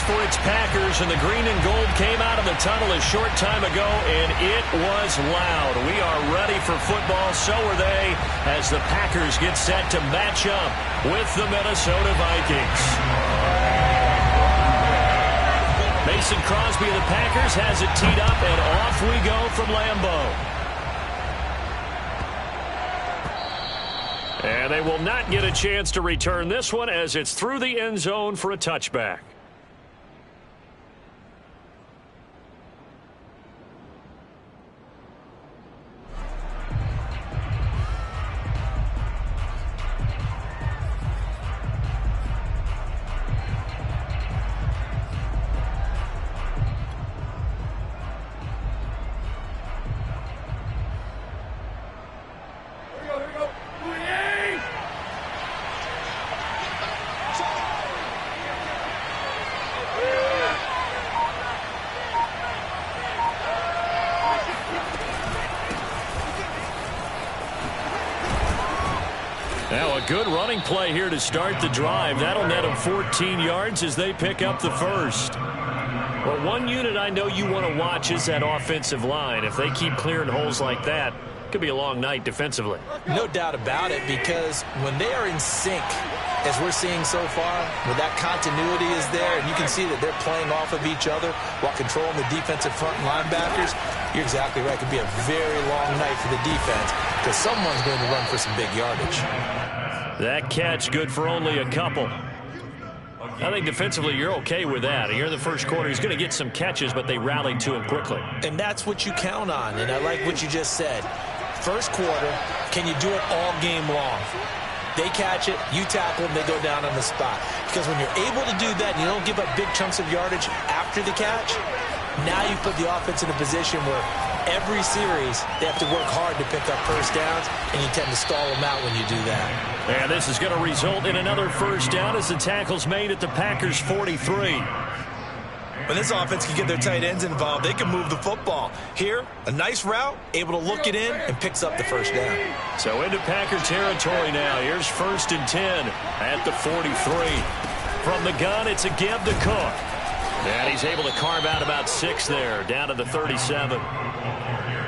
for its Packers, and the green and gold came out of the tunnel a short time ago, and it was loud. We are ready for football, so are they, as the Packers get set to match up with the Minnesota Vikings. Mason Crosby of the Packers has it teed up, and off we go from Lambeau. And they will not get a chance to return this one as it's through the end zone for a touchback. Now a good running play here to start the drive. That'll net them 14 yards as they pick up the first. Well, one unit I know you want to watch is that offensive line. If they keep clearing holes like that, it could be a long night defensively. No doubt about it, because when they are in sync, as we're seeing so far, where that continuity is there, and you can see that they're playing off of each other while controlling the defensive front and linebackers, you're exactly right. It could be a very long night for the defense because someone's going to run for some big yardage. That catch good for only a couple. I think defensively you're okay with that. Here in the first quarter, he's going to get some catches, but they rallied to him quickly. And that's what you count on, and I like what you just said. First quarter, can you do it all game long? They catch it, you tackle them, they go down on the spot. Because when you're able to do that and you don't give up big chunks of yardage after the catch, now you put the offense in a position where every series they have to work hard to pick up first downs, and you tend to stall them out when you do that. And this is going to result in another first down as the tackle's made at the Packers' 43. When this offense can get their tight ends involved, they can move the football. Here, a nice route, able to look it in, and picks up the first down. So into Packer territory now. Here's 1st and 10 at the 43. From the gun, it's a give to Cook. And he's able to carve out about 6 there, down to the 37.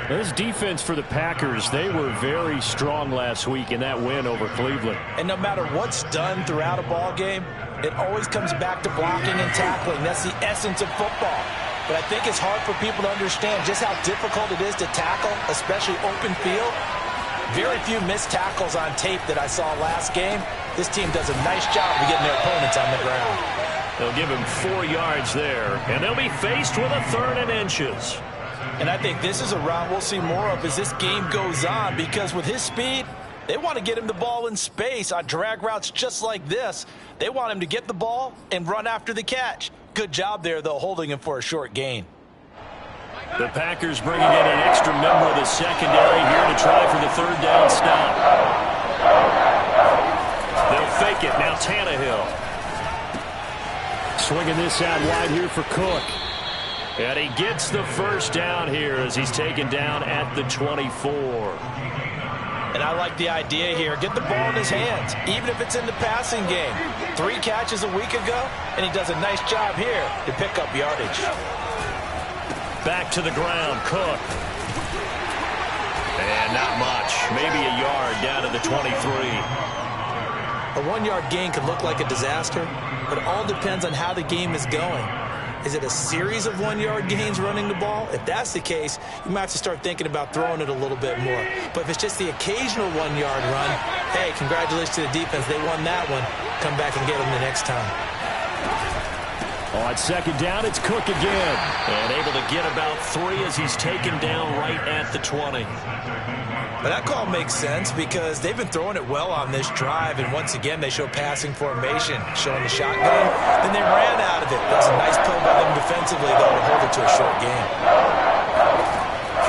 This defense for the Packers, they were very strong last week in that win over Cleveland. And no matter what's done throughout a ball game, it always comes back to blocking and tackling. That's the essence of football. But I think it's hard for people to understand just how difficult it is to tackle, especially open field. Very few missed tackles on tape that I saw last game. This team does a nice job of getting their opponents on the ground. They'll give him 4 yards there, and they'll be faced with a 3rd and inches. And I think this is a route we'll see more of as this game goes on, because with his speed, they want to get him the ball in space on drag routes just like this. They want him to get the ball and run after the catch. Good job there, though, holding him for a short gain. The Packers bringing in an extra member of the secondary here to try for the 3rd down stop. They'll fake it. Now Tannehill. Swinging this out wide here for Cook. And he gets the first down here as he's taken down at the 24. And I like the idea here. Get the ball in his hands, even if it's in the passing game. 3 catches a week ago, and he does a nice job here to pick up yardage. Back to the ground, Cook. And not much. Maybe a yard down to the 23. A 1-yard gain could look like a disaster, but it all depends on how the game is going. Is it a series of 1-yard gains running the ball? If that's the case, you might have to start thinking about throwing it a little bit more. But if it's just the occasional 1-yard run, hey, congratulations to the defense. They won that one. Come back and get them the next time. On 2nd down, it's Cook again. And able to get about 3 as he's taken down right at the 20. But that call makes sense because they've been throwing it well on this drive, and once again they show passing formation, showing the shotgun. Then they ran out of it. That was a nice play by them defensively, though, to hold it to a short game.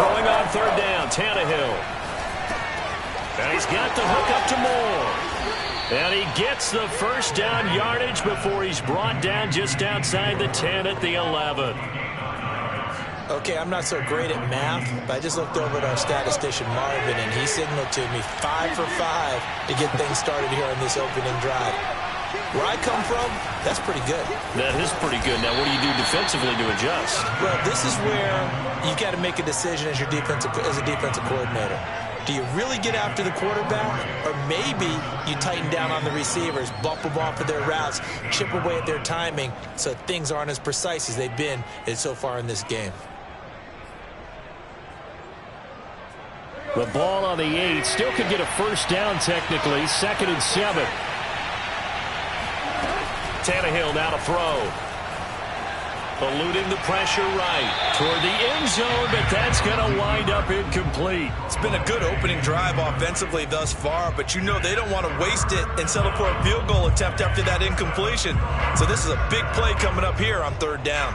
Throwing on 3rd down, Tannehill. And he's got the hook up to Moore. And he gets the first down yardage before he's brought down just outside the 10 at the 11. Okay, I'm not so great at math, but I just looked over at our statistician, Marvin, and he signaled to me 5 for 5 to get things started here on this opening drive. Where I come from, that's pretty good. That is pretty good. Now, what do you do defensively to adjust? Well, this is where you got to make a decision as a defensive coordinator. Do you really get after the quarterback, or maybe you tighten down on the receivers, bump them off of their routes, chip away at their timing so things aren't as precise as they've been so far in this game? The ball on the 8. Still could get a first down technically. 2nd and 7. Tannehill now to throw. Eluding the pressure right toward the end zone, but that's going to wind up incomplete. It's been a good opening drive offensively thus far, but you know they don't want to waste it and settle for a field goal attempt after that incompletion. So this is a big play coming up here on 3rd down.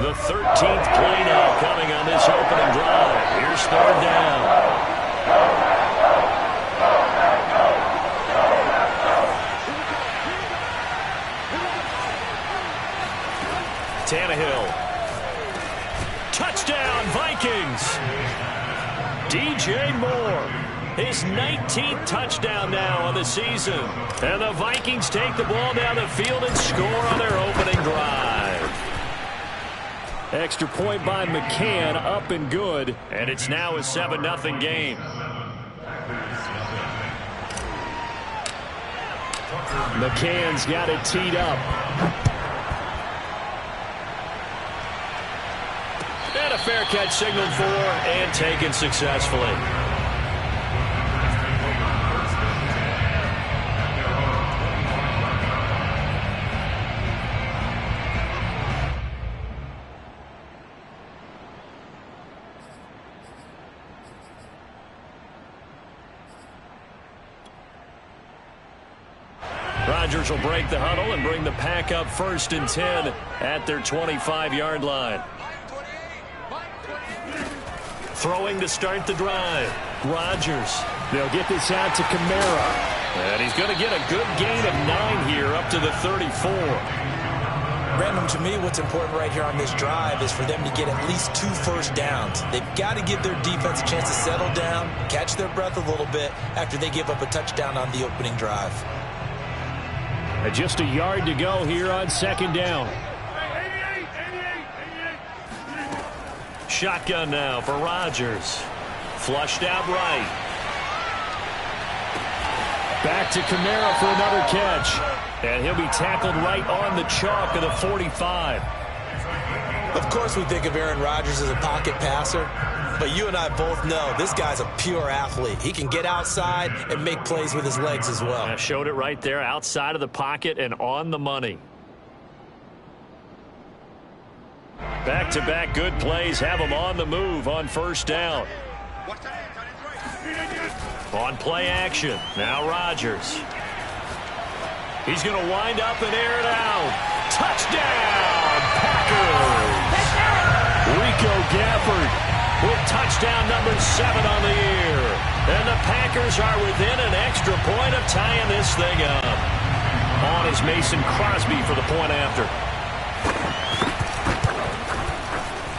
The 13th play now coming on this opening drive. Here's 3rd down. Tannehill. Touchdown, Vikings. DJ Moore. His 19th touchdown now on the season. And the Vikings take the ball down the field and score on their opening drive. Extra point by McCann, up and good. And it's now a 7-0 game. McCann's got it teed up. And a fair catch signaled for and taken successfully. Rodgers will break the huddle and bring the pack up 1st and 10 at their 25-yard line. Throwing to start the drive. Rodgers. They'll get this out to Kamara. And he's going to get a good gain of 9 here up to the 34. Random, to me, what's important right here on this drive is for them to get at least 2 first downs. They've got to give their defense a chance to settle down, catch their breath a little bit after they give up a touchdown on the opening drive. And just a yard to go here on 2nd down. Shotgun now for Rodgers. Flushed out right. Back to Kamara for another catch. And he'll be tackled right on the chalk of the 45. Of course we think of Aaron Rodgers as a pocket passer, but you and I both know this guy's a pure athlete. He can get outside and make plays with his legs as well. I showed it right there, outside of the pocket and on the money. Back-to-back good plays have him on the move on 1st down. On play action, now Rodgers. He's going to wind up and air it out. Touchdown, Packers! Rico Gafford with touchdown number 7 on the year. And the Packers are within an extra point of tying this thing up. On is Mason Crosby for the point after.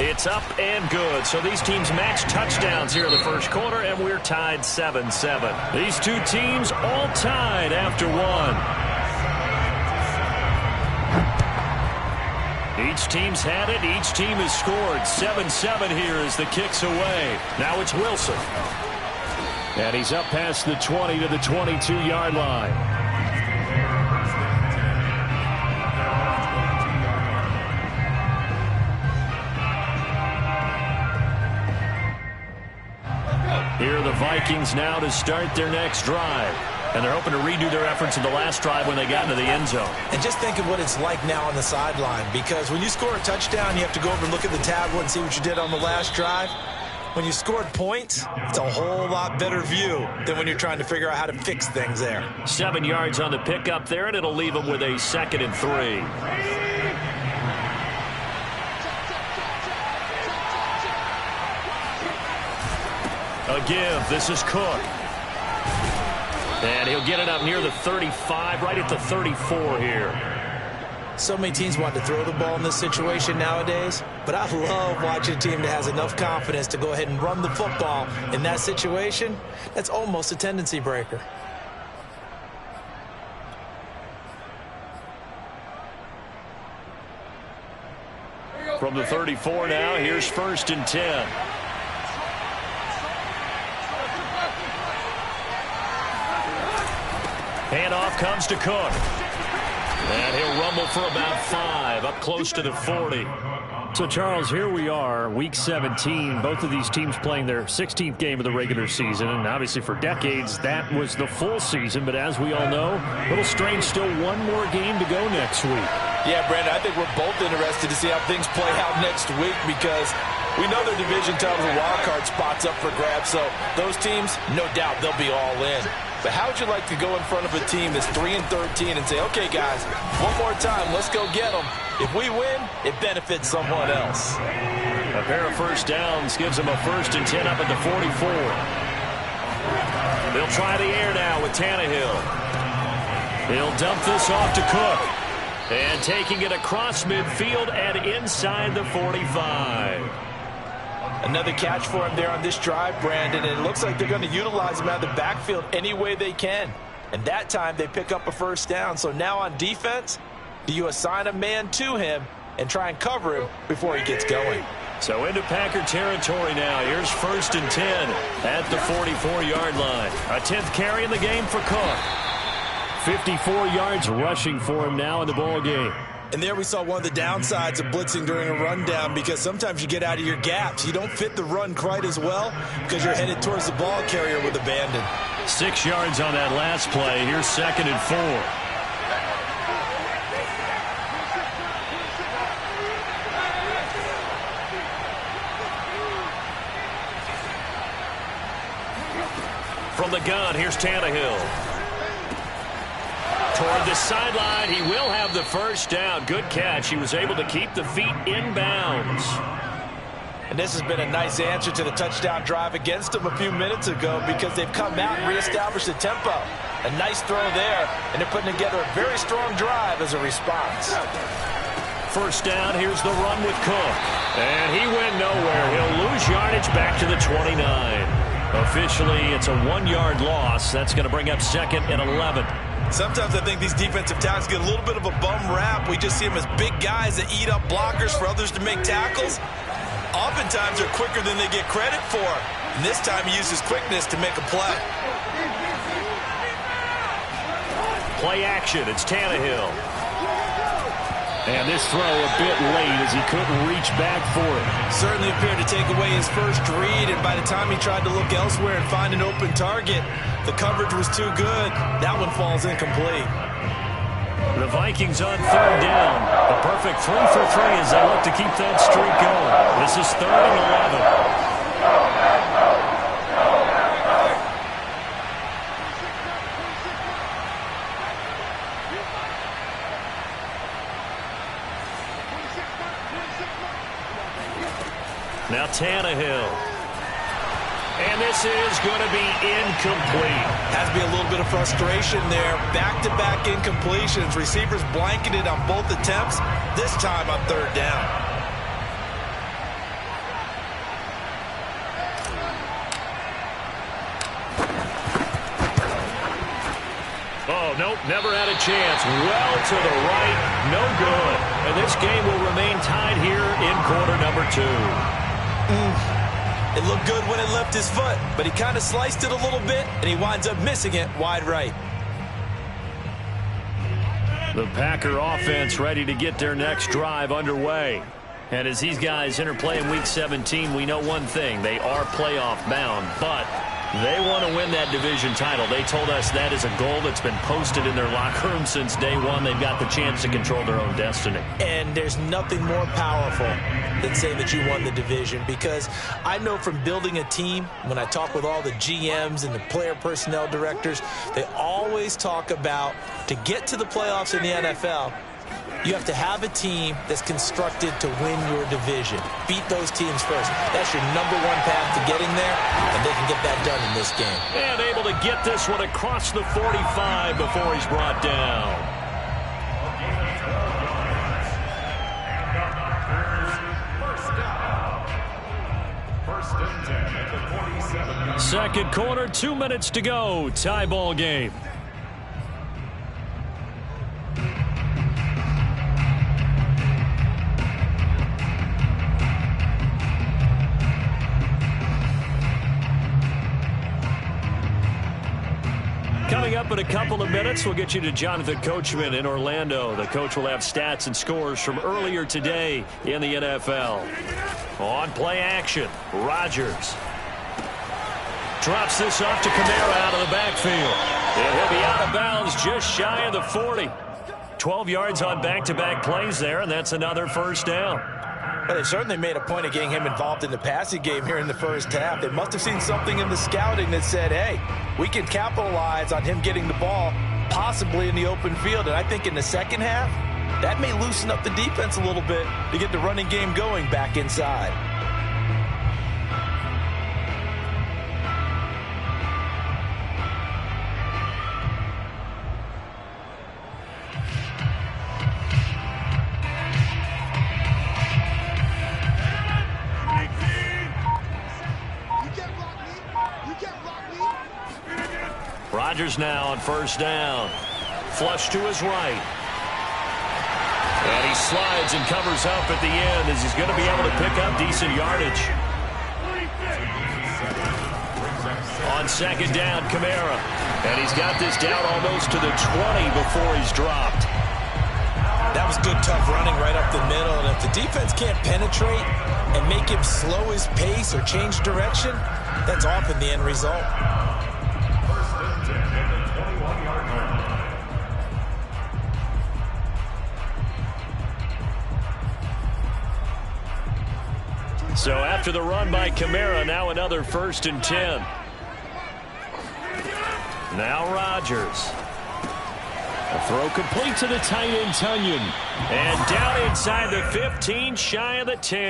It's up and good. So these teams match touchdowns here in the 1st quarter, and we're tied 7-7. These two teams all tied after 1. Each team's had it. Each team has scored. 7-7 here as the kick's away. Now it's Wilson. And he's up past the 20 to the 22-yard line. Here are the Vikings now to start their next drive. And they're hoping to redo their efforts in the last drive when they got into the end zone. And just think of what it's like now on the sideline, because when you score a touchdown, you have to go over and look at the tablet and see what you did on the last drive. When you scored points, it's a whole lot better view than when you're trying to figure out how to fix things there. 7 yards on the pickup there, and it'll leave them with a 2nd and 3. A give. This is Cook. And he'll get it up near the 35, right at the 34 here. So many teams want to throw the ball in this situation nowadays, but I love watching a team that has enough confidence to go ahead and run the football in that situation. That's almost a tendency breaker. From the 34 now, here's 1st and 10. Handoff comes to Cook. And he'll rumble for about 5, up close to the 40. So, Charles, here we are, Week 17. Both of these teams playing their 16th game of the regular season. And obviously for decades, that was the full season. But as we all know, a little strange, still one more game to go next week. Yeah, Brandon, I think we're both interested to see how things play out next week because we know their division titles and wild card spots up for grabs. So those teams, no doubt, they'll be all in. But how would you like to go in front of a team that's 3-13 and say, okay, guys, one more time, let's go get them. If we win, it benefits someone else. A pair of first downs gives them a 1st and 10 up at the 44. They'll try the air now with Tannehill. He'll dump this off to Cook. And taking it across midfield and inside the 45. Another catch for him there on this drive, Brandon, and it looks like they're going to utilize him out of the backfield any way they can. And that time they pick up a first down. So now on defense, do you assign a man to him and try and cover him before he gets going? So into Packer territory now. Here's 1st and 10 at the 44-yard line. A 10th carry in the game for Cook. 54 yards rushing for him now in the ball game. And there we saw one of the downsides of blitzing during a rundown because sometimes you get out of your gaps. You don't fit the run quite as well because you're headed towards the ball carrier with abandon. 6 yards on that last play. Here's 2nd and 4. From the gun, here's Tannehill. Toward the sideline, he will have the first down. Good catch. He was able to keep the feet inbounds. And this has been a nice answer to the touchdown drive against them a few minutes ago because they've come out and reestablished the tempo. A nice throw there, and they're putting together a very strong drive as a response. First down, here's the run with Cook. And he went nowhere. He'll lose yardage back to the 29. Officially, it's a 1-yard loss. That's going to bring up 2nd and 11. Sometimes I think these defensive tackles get a little bit of a bum rap. We just see them as big guys that eat up blockers for others to make tackles. Oftentimes they're quicker than they get credit for. And this time he uses quickness to make a play. Play action. It's Tannehill. And this throw a bit late as he couldn't reach back for it. Certainly appeared to take away his first read, and by the time he tried to look elsewhere and find an open target, the coverage was too good. That one falls incomplete. The Vikings on 3rd down. A perfect 3 for 3 as they look to keep that streak going. This is 3rd and 11. Now Tannehill. And this is going to be incomplete. Has to be a little bit of frustration there. Back-to-back incompletions. Receivers blanketed on both attempts. This time on 3rd down. Oh, nope, never had a chance. Well to the right, no good. And this game will remain tied here in quarter number 2. It looked good when it left his foot, but he kind of sliced it a little bit, and he winds up missing it wide right. The Packer offense ready to get their next drive underway. And as these guys interplay in Week 17, we know one thing. They are playoff bound, but they want to win that division title. They told us that is a goal that's been posted in their locker room since day one. They've got the chance to control their own destiny. And there's nothing more powerful than saying that you won the division, because I know from building a team, when I talk with all the GMs and the player personnel directors, they always talk about to get to the playoffs in the NFL, you have to have a team that's constructed to win your division. Beat those teams first. That's your #1 path to getting there, and they can get that done in this game. And able to get this one across the 45 before he's brought down. First and 10 at the 47. Second quarter, 2 minutes to go. Tie ball game. couple of minutes, we'll get you to Jonathan Coachman in Orlando. The coach will have stats and scores from earlier today in the NFL. On play action, Rodgers drops this off to Kamara out of the backfield. And he'll be out of bounds just shy of the 40. 12 yards on back-to-back plays there, and that's another first down. Well, they certainly made a point of getting him involved in the passing game here in the first half. They must have seen something in the scouting that said, hey, we can capitalize on him getting the ball possibly in the open field. And I think in the second half, that may loosen up the defense a little bit to get the running game going back inside. Rodgers now on first down. Flush to his right. And he slides and covers up at the end as he's going to be able to pick up decent yardage. On second down, Kamara. And he's got this down almost to the 20 before he's dropped. That was good, tough running right up the middle. And if the defense can't penetrate and make him slow his pace or change direction, that's often the end result. So after the run by Kamara, now another 1st and 10. Now Rodgers. A throw complete to the tight end, Tunyon. And down inside the 15, shy of the 10.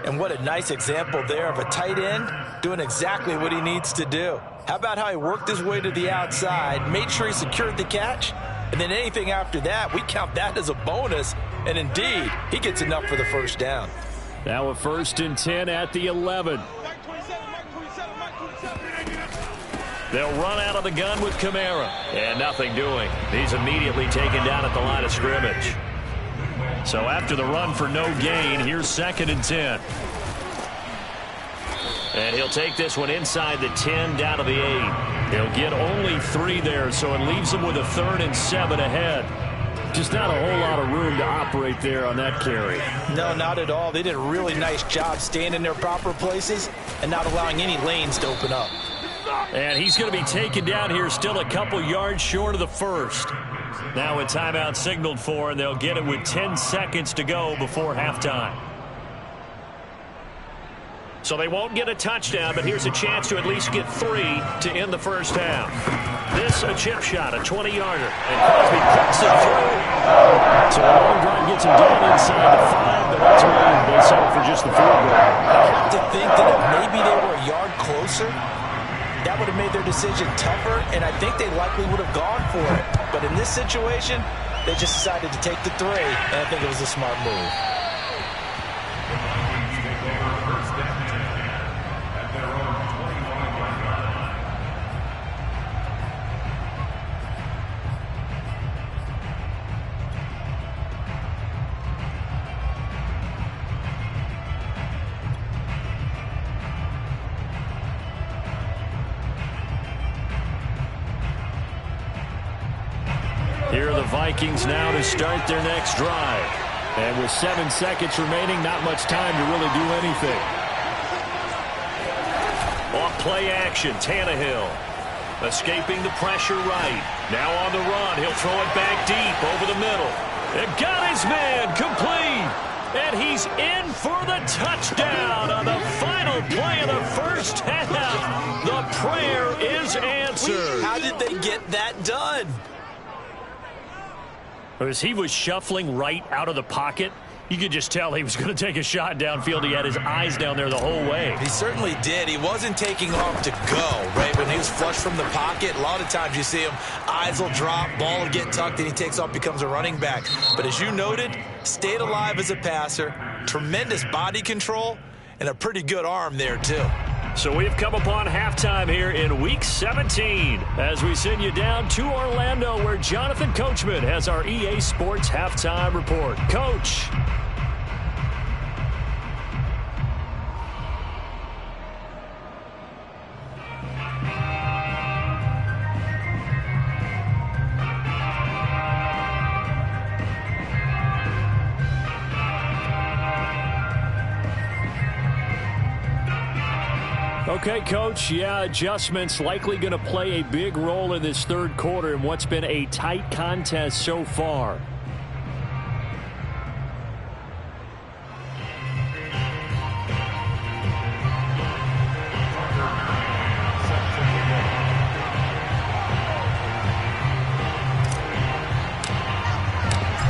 And what a nice example there of a tight end doing exactly what he needs to do. How about how he worked his way to the outside, made sure he secured the catch, and then anything after that, we count that as a bonus. And indeed, he gets enough for the first down. Now a 1st and 10 at the 11. They'll run out of the gun with Kamara. And nothing doing. He's immediately taken down at the line of scrimmage. So after the run for no gain, here's 2nd and 10. And he'll take this one inside the 10 down to the 8. He'll get only 3 there, so it leaves him with a 3rd and 7 ahead. Just not a whole lot of room to operate there on that carry. No, not at all. They did a really nice job staying in their proper places and not allowing any lanes to open up. And he's going to be taken down here still a couple yards short of the 1st. Now a timeout signaled for, and they'll get it with 10 seconds to go before halftime. So they won't get a touchdown, but here's a chance to at least get 3 to end the first half. This a chip shot, a 20-yarder. And Crosby cuts it through. So a long drive gets him down inside the 5, but ultimately they settle for just the field goal. I have to think that if maybe they were a yard closer, that would have made their decision tougher, and I think they likely would have gone for it. But in this situation, they just decided to take the 3, and I think it was a smart move. Here are the Vikings now to start their next drive. And with 7 seconds remaining, not much time to really do anything. Off play action, Tannehill. Escaping the pressure right. Now on the run, he'll throw it back deep over the middle. And got his man complete. And he's in for the touchdown on the final play of the first half. The prayer is answered. How did they get that done? As he was shuffling right out of the pocket, you could just tell he was going to take a shot downfield. He had his eyes down there the whole way. He certainly did. He wasn't taking off to go, right? When he was flushed from the pocket, a lot of times you see him, eyes will drop, ball will get tucked, and he takes off, becomes a running back. But as you noted, stayed alive as a passer, tremendous body control, and a pretty good arm there, too. So we've come upon halftime here in Week 17 as we send you down to Orlando where Jonathan Coachman has our EA Sports Halftime Report. Coach. Okay, Coach, yeah, adjustments likely going to play a big role in this third quarter in what's been a tight contest so far.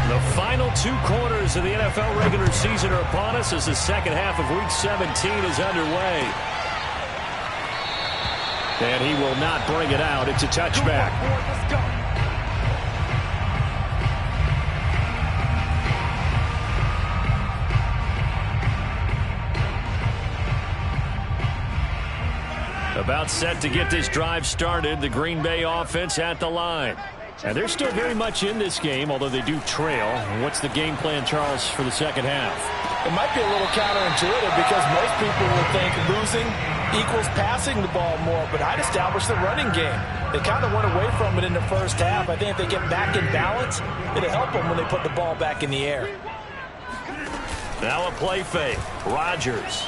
The final 2 quarters of the NFL regular season are upon us as the second half of Week 17 is underway. And he will not bring it out. It's a touchback. About set to get this drive started. The Green Bay offense at the line. And they're still very much in this game, although they do trail. What's the game plan, Charles, for the second half? It might be a little counterintuitive because most people would think losing equals passing the ball more, but I'd establish the running game. They kind of went away from it in the first half. I think if they get back in balance, it'll help them when they put the ball back in the air. Now a play fake. Rodgers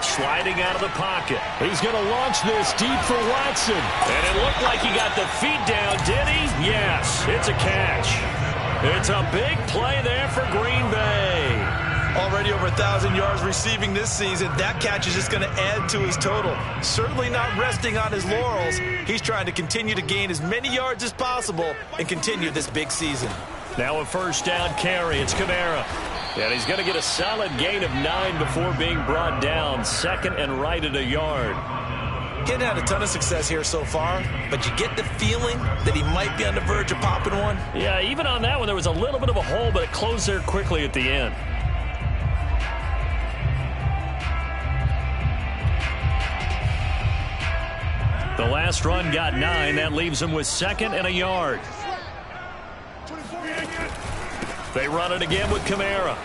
sliding out of the pocket. He's going to launch this deep for Watson. And it looked like he got the feet down, did he? Yes, it's a catch. It's a big play there for Green Bay. Already over 1,000 yards receiving this season. That catch is just going to add to his total. Certainly not resting on his laurels. He's trying to continue to gain as many yards as possible and continue this big season. Now a first down carry. It's Kamara. And he's going to get a solid gain of 9 before being brought down. Second and right at a yard. He hadn't had a ton of success here so far, but you get the feeling that he might be on the verge of popping one. Yeah, even on that one, there was a little bit of a hole, but it closed there quickly at the end. The last run got 9. That leaves him with second and a yard. They run it again with Kamara.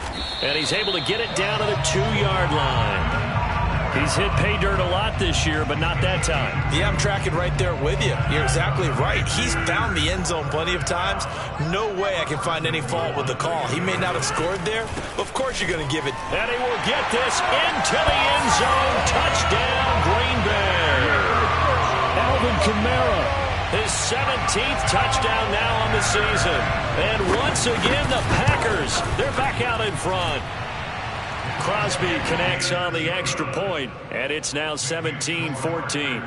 And he's able to get it down to the 2-yard line. He's hit pay dirt a lot this year, but not that time. Yeah, I'm tracking right there with you. You're exactly right. He's found the end zone plenty of times. No way I can find any fault with the call. He may not have scored there, but of course you're going to give it. And he will get this into the end zone. Touchdown, Green Bay. Alvin Kamara. His 17th touchdown now on the season. And once again, the Packers, they're back out in front. Crosby connects on the extra point, and it's now 17-14.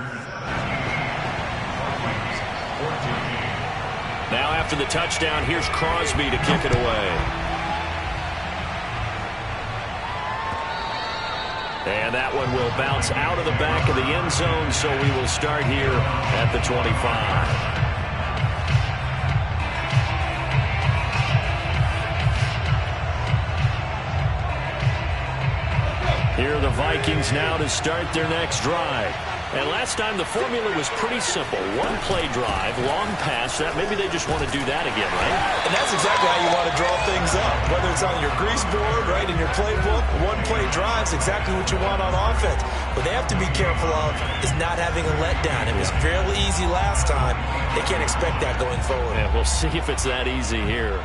Now after the touchdown, here's Crosby to kick it away. And that one will bounce out of the back of the end zone, so we will start here at the 25. Here are the Vikings now to start their next drive. And last time the formula was pretty simple. One play drive, long pass. That maybe they just want to do that again, right? And that's exactly how you want to draw things up. Whether it's on your grease board, right, in your playbook, one play drive is exactly what you want on offense. What they have to be careful of is not having a letdown. It was fairly easy last time. They can't expect that going forward. Yeah, we'll see if it's that easy here.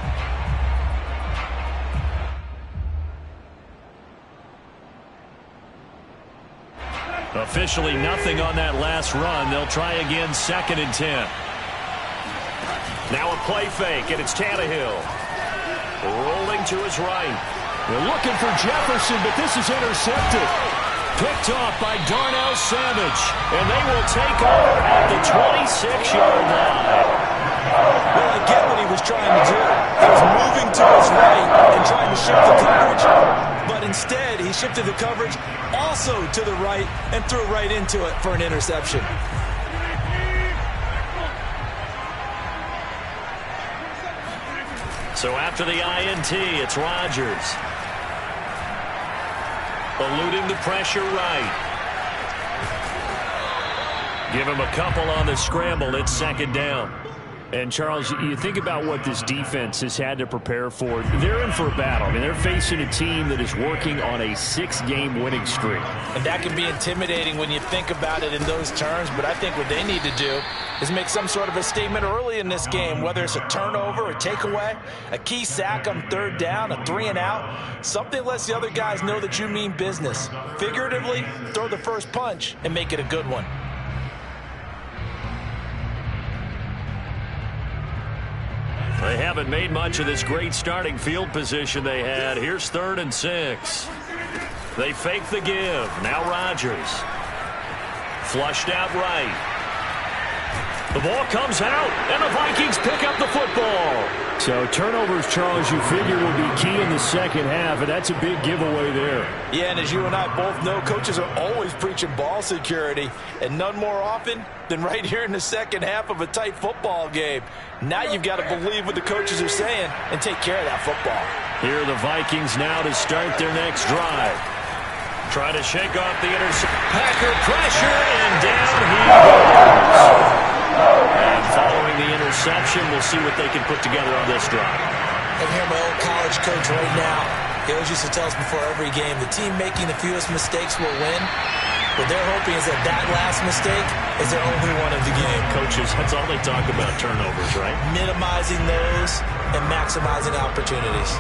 Officially nothing on that last run. They'll try again, 2nd and 10. Now a play fake, and it's Tannehill. Rolling to his right. They're looking for Jefferson, but this is intercepted. Picked off by Darnell Savage. And they will take over at the 26-yard line. Well, I get what he was trying to do. He was moving to his right and trying to shift the coverage. But instead, he shifted the coverage also to the right and threw right into it for an interception. So after the INT, it's Rodgers. Eluding the pressure right. Give him a couple on the scramble. It's 2nd down. And, Charles, you think about what this defense has had to prepare for. They're in for a battle. I mean, they're facing a team that is working on a 6-game winning streak. And that can be intimidating when you think about it in those terms, but I think what they need to do is make some sort of a statement early in this game, whether it's a turnover, a takeaway, a key sack on third down, a 3-and-out, something that lets the other guys know that you mean business. Figuratively, throw the first punch and make it a good one. They haven't made much of this great starting field position they had. Here's 3rd and 6. They fake the give. Now Rodgers. Flushed out right. The ball comes out, and the Vikings pick up the football. So turnovers, Charles, you figure will be key in the second half, and that's a big giveaway there. Yeah, and as you and I both know, coaches are always preaching ball security, and none more often than right here in the second half of a tight football game. Now you've got to believe what the coaches are saying and take care of that football. Here are the Vikings now to start their next drive. Try to shake off the interception. Packer pressure, and down he goes. And following the interception, we'll see what they can put together on this drive. I hear my old college coach right now. He always used to tell us before every game, the team making the fewest mistakes will win. What they're hoping is that that last mistake is their only one of the game. Coaches, that's all they talk about, turnovers, right? Minimizing those and maximizing opportunities.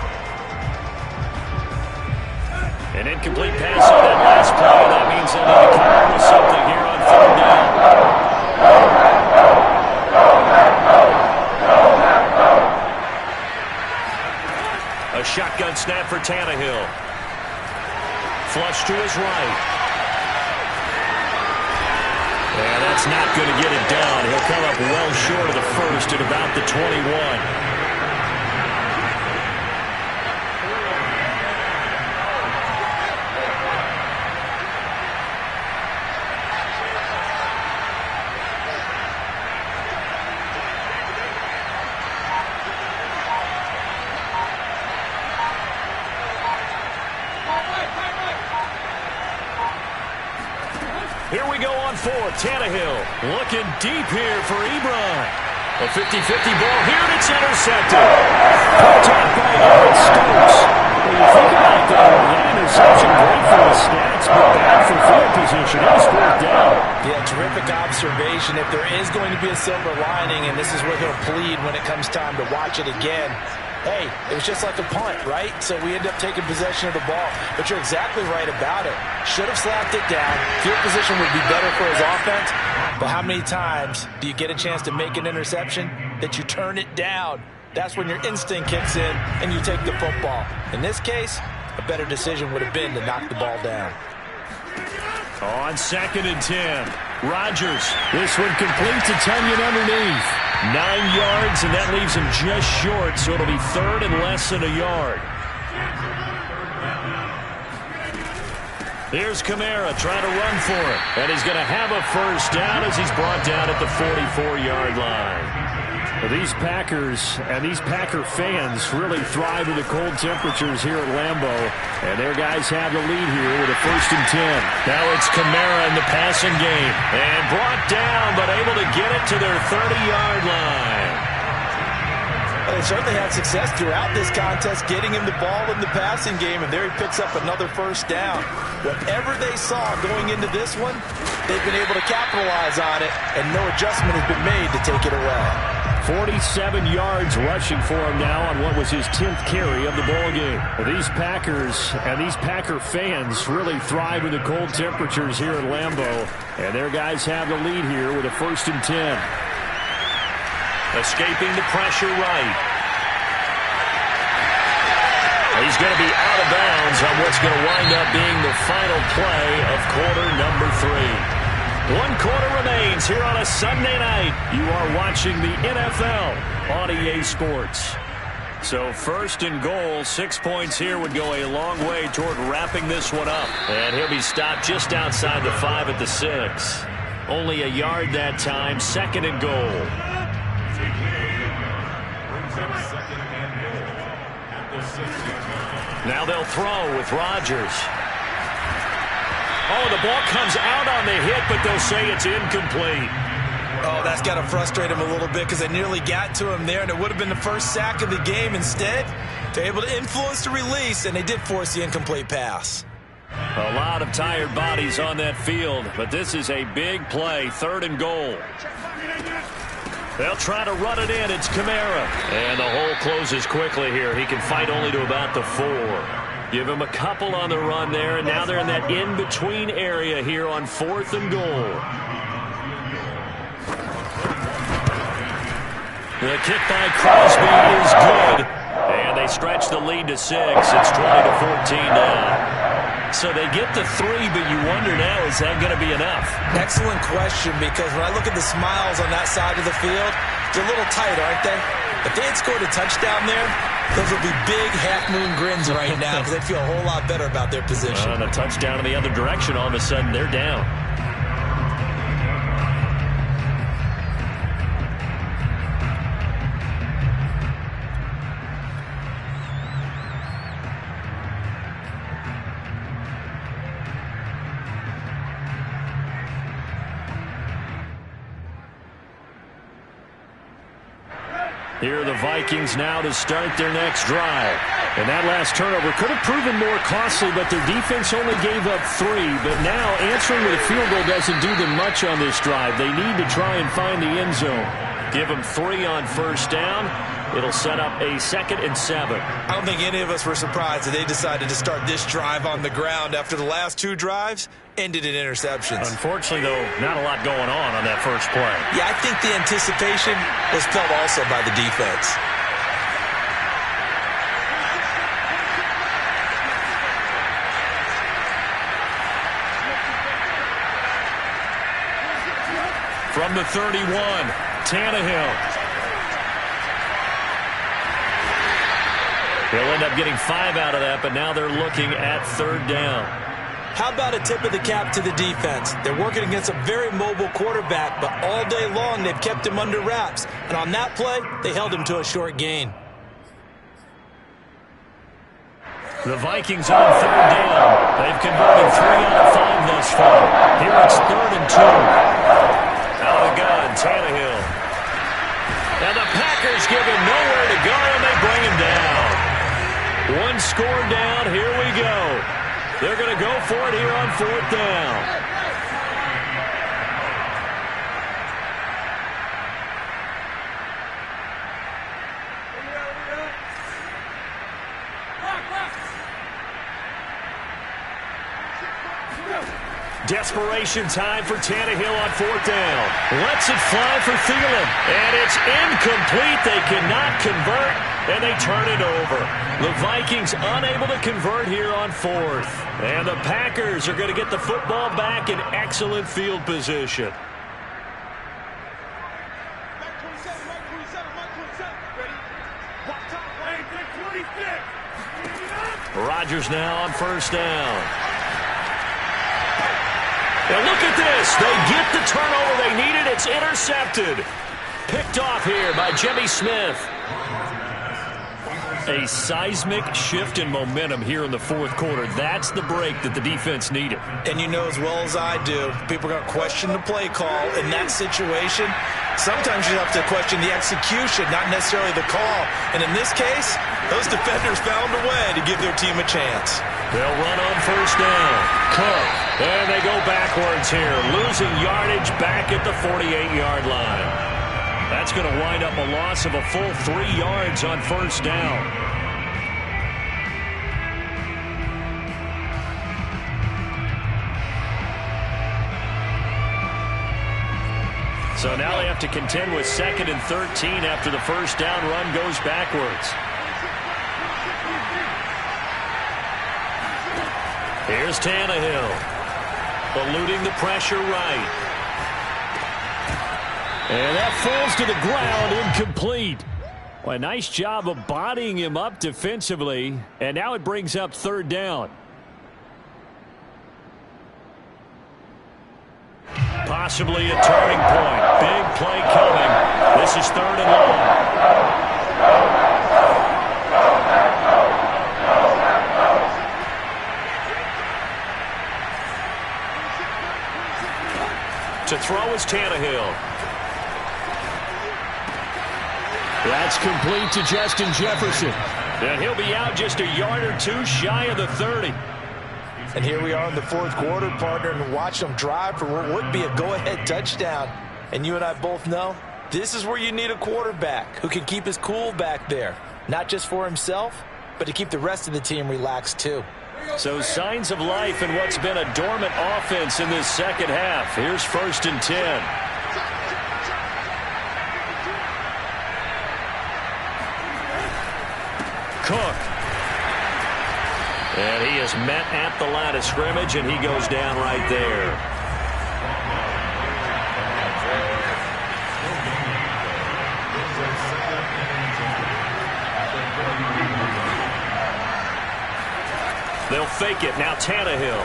An incomplete pass on that last play. That means they'll need to come up with something here on 3rd down. A shotgun snap for Tannehill. Flush to his right. And that's not going to get it down. He'll come up well short of the first at about the 21. Here we go on 4. Tannehill looking deep here for Ebron. A 50-50 ball here, and it's intercepted. Picked up by Aaron Stokes. When you think about that interception, great for the stats, but bad for field position. It was fourth down. Yeah, terrific observation. If there is going to be a silver lining, and this is where he'll plead when it comes time to watch it again, hey, it was just like a punt, right? So we end up taking possession of the ball. But you're exactly right about it. Should have slapped it down. Field position would be better for his offense. But how many times do you get a chance to make an interception that you turn it down? That's when your instinct kicks in and you take the football. In this case, a better decision would have been to knock the ball down. On 2nd and 10. Rodgers. This one complete to Tunyon underneath. 9 yards, and that leaves him just short, so it'll be 3rd and less than a yard. Here's Kamara trying to run for it, and he's going to have a first down as he's brought down at the 44-yard line. Well, these Packers and these Packer fans really thrive in the cold temperatures here at Lambeau, and their guys have the lead here with a 1st and 10. Now it's Kamara in the passing game, and brought down, but able to get it to their 30-yard line. Well, they certainly had success throughout this contest getting him the ball in the passing game, and there he picks up another first down. Whatever they saw going into this one, they've been able to capitalize on it, and no adjustment has been made to take it away. 47 yards rushing for him now on what was his 10th carry of the ball game. These Packers and these Packer fans really thrive in the cold temperatures here at Lambeau, and their guys have the lead here with a 1st and 10. Escaping the pressure right. He's going to be out of bounds on what's going to wind up being the final play of quarter number 3. 1 quarter remains here on a Sunday night. You are watching the NFL on EA Sports. So 1st and goal, 6 points here would go a long way toward wrapping this one up. And he'll be stopped just outside the 5 at the 6. Only a yard that time, 2nd and goal. Now they'll throw with Rodgers. Oh, the ball comes out on the hit, but they'll say it's incomplete. Oh, that's got to frustrate him a little bit because they nearly got to him there, and it would have been the first sack of the game. Instead, they're able to influence the release, and they did force the incomplete pass. A lot of tired bodies on that field, but this is a big play, 3rd and goal. They'll try to run it in. It's Kamara. And the hole closes quickly here. He can fight only to about the 4. Give him a couple on the run there, and now they're in that in-between area here on 4th and goal. The kick by Crosby is good. And they stretch the lead to 6. It's 20-14 now. So they get the 3, but you wonder now, is that going to be enough? Excellent question, because when I look at the smiles on that side of the field, they're a little tight, aren't they? If they had scored a touchdown there, those would be big half-moon grins right now because they'd feel a whole lot better about their position. And a touchdown in the other direction, all of a sudden they're down. Here are the Vikings now to start their next drive. And that last turnover could have proven more costly, but their defense only gave up 3. But now answering with a field goal doesn't do them much on this drive. They need to try and find the end zone. Give them 3 on first down. It'll set up a 2nd and 7. I don't think any of us were surprised that they decided to start this drive on the ground after the last 2 drives ended in interceptions. Unfortunately, though, not a lot going on that first play. Yeah, I think the anticipation was felt also by the defense. From the 31, Tannehill. They'll end up getting 5 out of that, but now they're looking at 3rd down. How about a tip of the cap to the defense? They're working against a very mobile quarterback, but all day long they've kept him under wraps. And on that play, they held him to a short gain. The Vikings on 3rd down. They've converted 3 out of 5 thus far. Here it's 3rd and 2. Out of the gun, Tannehill. And the Packers give him nowhere to go, and they bring him down. 1 score down, here we go. They're going to go for it here on 4th down. Desperation time for Tannehill on 4th down. Lets it fly for Thielen. And it's incomplete. They cannot convert, and they turn it over. The Vikings unable to convert here on 4th. And the Packers are going to get the football back in excellent field position. Rodgers now on 1st down. And look at this. They get the turnover they needed. It's intercepted. Picked off here by Jimmy Smith. A seismic shift in momentum here in the 4th quarter. That's the break that the defense needed. And you know as well as I do, people are going to question the play call in that situation. Sometimes you have to question the execution, not necessarily the call. And in this case, those defenders found a way to give their team a chance. They'll run on 1st down. Cook. And they go backwards here, losing yardage back at the 48-yard line. That's going to wind up a loss of a full 3 yards on 1st down. So now they have to contend with 2nd and 13 after the 1st down run goes backwards. Here's Tannehill. Eluding the pressure right. And that falls to the ground, incomplete. Well, a nice job of bodying him up defensively. And now it brings up 3rd down. Possibly a turning point. Big play coming. This is 3rd and long. To throw is Tannehill. That's complete to Justin Jefferson. And he'll be out just a yard or two shy of the 30. And here we are in the fourth quarter, partner, and watch them drive for what would be a go-ahead touchdown. And you and I both know this is where you need a quarterback who can keep his cool back there, not just for himself, but to keep the rest of the team relaxed too. So signs of life in what's been a dormant offense in this second half. Here's 1st and 10. Cook. And he is met at the line of scrimmage, and he goes down right there. They'll fake it. Now Tannehill.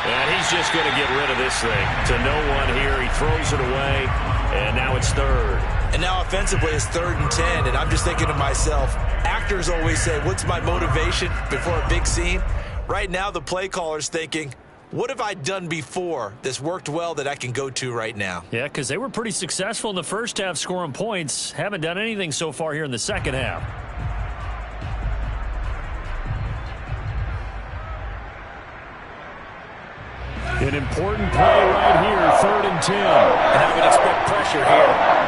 And he's just going to get rid of this thing to no one here. He throws it away, and now it's 3rd. And now offensively it's 3rd and 10, and I'm just thinking to myself, actors always say, what's my motivation before a big scene? Right now the play caller's thinking, what have I done before that's worked well that I can go to right now? Yeah, because they were pretty successful in the first half scoring points. Haven't done anything so far here in the second half. An important play right here, 3rd and 10. And I would expect pressure here.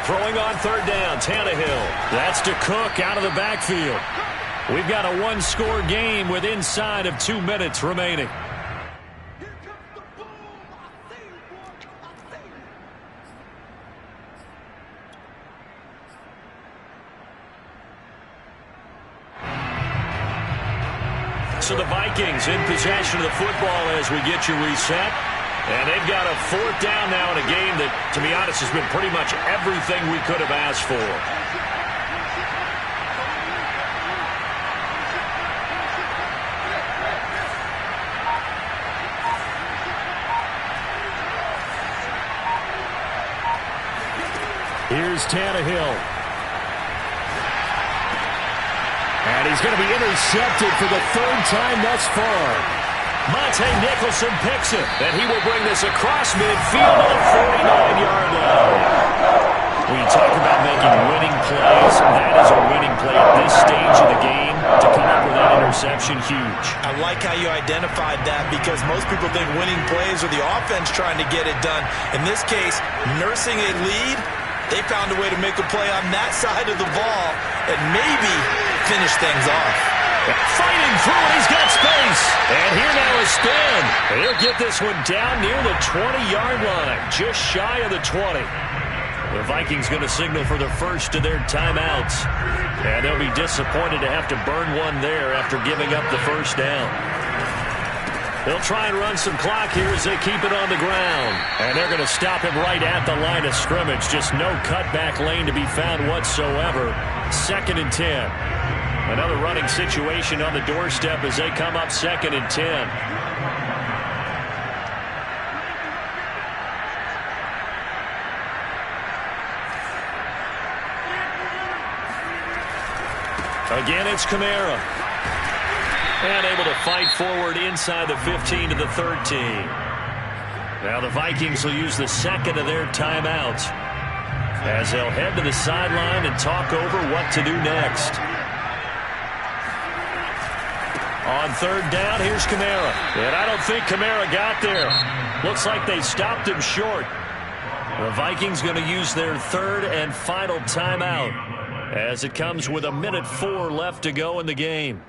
Throwing on 3rd down, Tannehill. That's to Cook out of the backfield. We've got a one-score game with inside of 2 minutes remaining. So the Vikings in possession of the football as we get you reset. And they've got a 4th down now in a game that, to be honest, has been pretty much everything we could have asked for. Here's Tannehill. And he's going to be intercepted for the 3rd time thus far. Monte Nicholson picks it, and he will bring this across midfield to the 49-yard line. When you talk about making winning plays, that is a winning play at this stage of the game. To come up with that interception, huge. I like how you identified that because most people think winning plays are the offense trying to get it done. In this case, nursing a lead, they found a way to make a play on that side of the ball and maybe finish things off. Fighting through it, he's got space. And here now is spin. He'll get this one down near the 20-yard line, just shy of the 20. The Vikings going to signal for the first of their timeouts. And they'll be disappointed to have to burn one there after giving up the 1st down. They'll try and run some clock here as they keep it on the ground. And they're going to stop him right at the line of scrimmage. Just no cutback lane to be found whatsoever. 2nd and 10. Another running situation on the doorstep as they come up 2nd and 10. Again, it's Kamara. And able to fight forward inside the 15 to the 13. Now the Vikings will use the 2nd of their timeouts as they'll head to the sideline and talk over what to do next. On 3rd down, here's Kamara. And I don't think Kamara got there. Looks like they stopped him short. The Vikings going to use their 3rd and final timeout as it comes with 1:04 left to go in the game.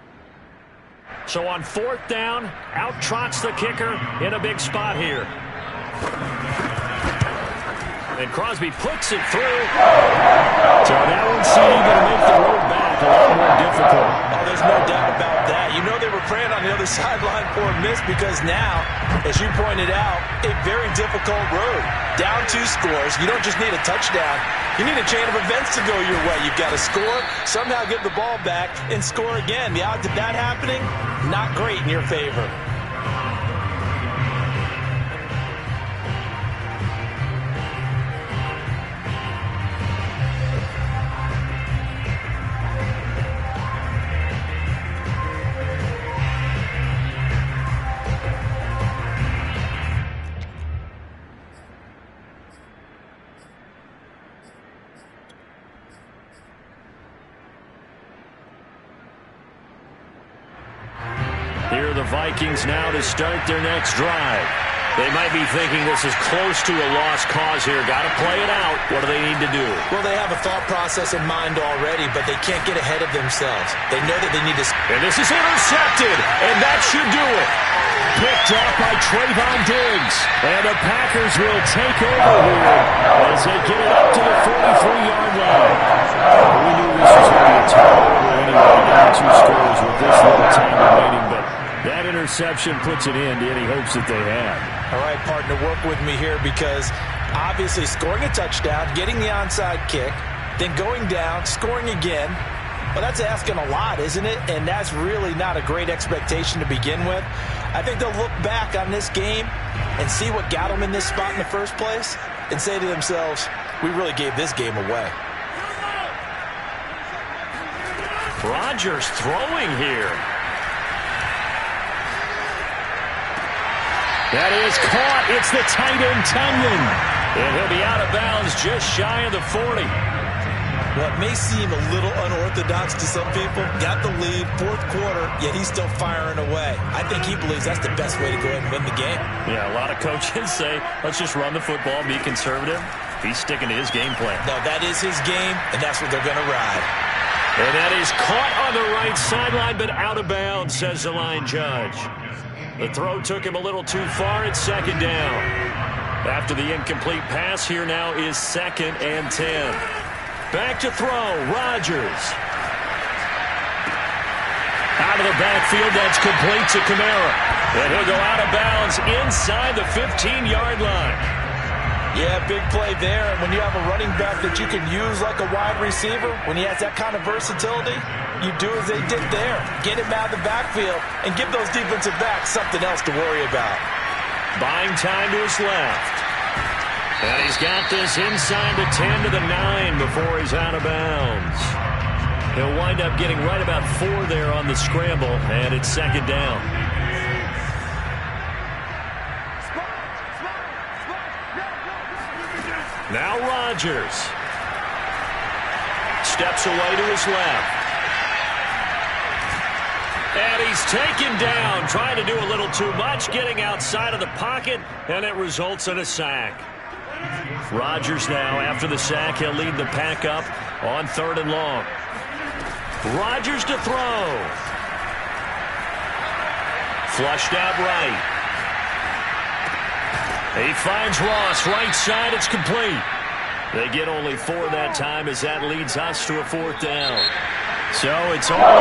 So on 4th down, out trots the kicker in a big spot here. And Crosby puts it through. So that one seemed to make the road back a lot more difficult. Oh, there's no doubt about that. You know they were praying on the other sideline for a miss because now, as you pointed out, a very difficult road. Down 2 scores. You don't just need a touchdown. You need a chain of events to go your way. You've got to score, somehow get the ball back, and score again. The odds of that happening, not great in your favor. Vikings now to start their next drive. They might be thinking this is close to a lost cause here. Got to play it out. What do they need to do? Well, they have a thought process in mind already, but they can't get ahead of themselves. They know that they need to... And this is intercepted, and that should do it. Picked off by Trayvon Diggs. And the Packers will take over here as they get it up to the 43-yard line. We knew this was going to be a tough one anyway. Down 2 scores with this little time remaining, but that interception puts an end to any hopes that they had. All right, partner, work with me here because obviously scoring a touchdown, getting the onside kick, then going down, scoring again. Well, that's asking a lot, isn't it? And that's really not a great expectation to begin with. I think they'll look back on this game and see what got them in this spot in the first place and say to themselves, we really gave this game away. Rodgers throwing here. That is caught. It's the tight end, Tunyon. And he'll be out of bounds just shy of the 40. Well, it may seem a little unorthodox to some people. Got the lead, 4th quarter, yet he's still firing away. I think he believes that's the best way to go ahead and win the game. Yeah, a lot of coaches say, let's just run the football, be conservative. He's sticking to his game plan. No, that is his game, and that's what they're going to ride. And that is caught on the right sideline, but out of bounds, says the line judge. The throw took him a little too far. It's 2nd down. After the incomplete pass, here now is 2nd and 10. Back to throw, Rodgers. Out of the backfield, that's complete to Kamara. And he'll go out of bounds inside the 15-yard line. Yeah, big play there. And when you have a running back that you can use like a wide receiver, when he has that kind of versatility, you do as they did there. Get him out of the backfield and give those defensive backs something else to worry about. Buying time to his left. And he's got this inside the 10 to the 9 before he's out of bounds. He'll wind up getting right about 4 there on the scramble, and it's 2nd down. Now Rodgers. Steps away to his left. And he's taken down, trying to do a little too much, getting outside of the pocket, and it results in a sack. Rodgers now, after the sack, he'll lead the pack up on 3rd and long. Rodgers to throw. Flushed out right. He finds Ross, right side, it's complete. They get only 4 that time as that leads us to a 4th down. So it's all